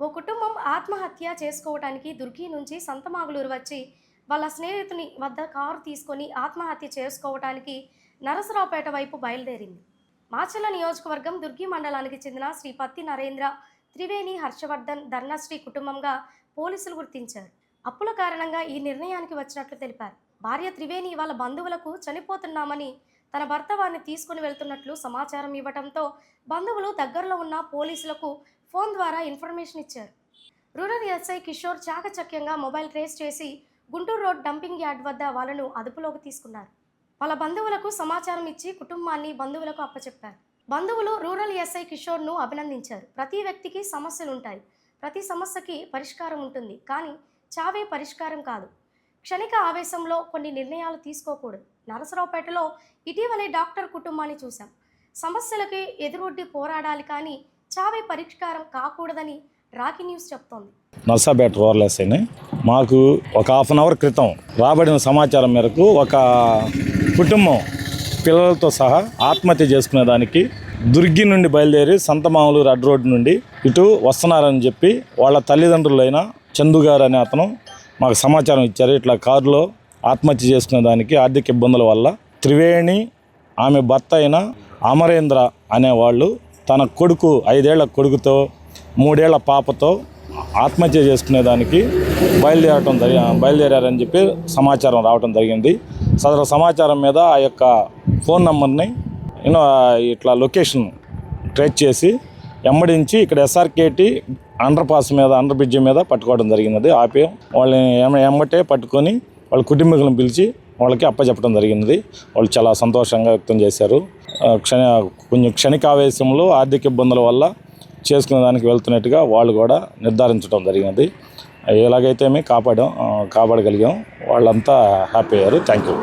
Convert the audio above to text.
ఓ కుటుంబం ఆత్మహత్య చేసుకోవడానికి దుర్గి నుంచి సంతమాగులూరు వచ్చి వాళ్ళ స్నేహితుని వద్ద కారు తీసుకొని ఆత్మహత్య చేసుకోవడానికి నరసరావుపేట వైపు బయలుదేరింది. మాచర్ల నియోజకవర్గం దుర్గి మండలానికి చెందిన శ్రీ పత్తి నరేంద్ర, త్రివేణి హర్షవర్ధన్ ధర్నశ్రీ కుటుంబంగా పోలీసులు గుర్తించారు. అప్పుల కారణంగా ఈ నిర్ణయానికి వచ్చినట్లు తెలిపారు. భార్య త్రివేణి వాళ్ళ బంధువులకు చనిపోతున్నామని తన భర్త వారిని తీసుకుని వెళ్తున్నట్లు సమాచారం ఇవ్వడంతో బంధువులు దగ్గరలో ఉన్న పోలీసులకు ఫోన్ ద్వారా ఇన్ఫర్మేషన్ ఇచ్చారు. రూరల్ ఎస్ఐ కిషోర్ చాకచక్యంగా మొబైల్ ట్రేస్ చేసి గుంటూరు రోడ్ డంపింగ్ యార్డ్ వద్ద వాళ్ళను అదుపులోకి తీసుకున్నారు. వాళ్ళ బంధువులకు సమాచారం ఇచ్చి కుటుంబాన్ని బంధువులకు అప్పచెప్పారు. బంధువులు రూరల్ ఎస్ఐ కిషోర్ను అభినందించారు. ప్రతి వ్యక్తికి సమస్యలుంటాయి, ప్రతి సమస్యకి పరిష్కారం ఉంటుంది, కానీ చావే పరిష్కారం కాదు. క్షణిక ఆవేశంలో కొన్ని నిర్ణయాలు తీసుకోకూడదు. నరసరావుపేటలో ఇటీవలే డాక్టర్ కుటుంబాన్ని చూశాం. సమస్యలకి ఎదురొడ్డి పోరాడాలి, కానీ చావే పరిష్కారం కాకూడదని రాకీ న్యూస్ చెప్తోంది. నర్సాపేట రూరల్ ఎస్ఐని మాకు ఒక హాఫ్ అన్ అవర్ క్రితం రాబడిన సమాచారం మేరకు ఒక కుటుంబం పిల్లలతో సహా ఆత్మహత్య చేసుకునేదానికి దుర్గి నుండి బయలుదేరి సంతమాగులూరు అడ్డ రోడ్డు నుండి ఇటు వస్తున్నారని చెప్పి వాళ్ళ తల్లిదండ్రులైన చందు గారు అనే అతను మాకు సమాచారం ఇచ్చారు. ఇట్లా కారులో ఆత్మహత్య చేసుకునేదానికి ఆర్థిక ఇబ్బందుల వల్ల త్రివేణి, ఆమె భర్త అయిన అమరేంద్ర అనేవాళ్ళు తన కొడుకు 5 ఏళ్ల కొడుకుతో 3 ఏళ్ల పాపతో ఆత్మహత్య చేసుకునేదానికి బయలుదేరారని చెప్పి సమాచారం రావడం జరిగింది. సదరు సమాచారం మీద ఆ యొక్క ఫోన్ నెంబర్ని ఇట్లా లొకేషన్ ట్రేస్ చేసి ఎమ్మడించి ఇక్కడ SRKT అండర్ బ్రిడ్జి మీద పట్టుకోవడం జరిగినది. ఆపి వాళ్ళని ఎమ్మటే పట్టుకొని వాళ్ళ కుటుంబీకులను పిలిచి వాళ్ళకి అప్పచెప్పడం జరిగినది. వాళ్ళు చాలా సంతోషంగా వ్యక్తం చేశారు. కొంచెం క్షణికావేశంలో ఆర్థిక ఇబ్బందుల వల్ల చేసుకునే దానికి వెళ్తున్నట్టుగా వాళ్ళు కూడా నిర్ధారించడం జరిగినది. ఎలాగైతే మేము కాపాడగలిగాం. వాళ్ళంతా హ్యాపీ అయ్యారు. Thank you.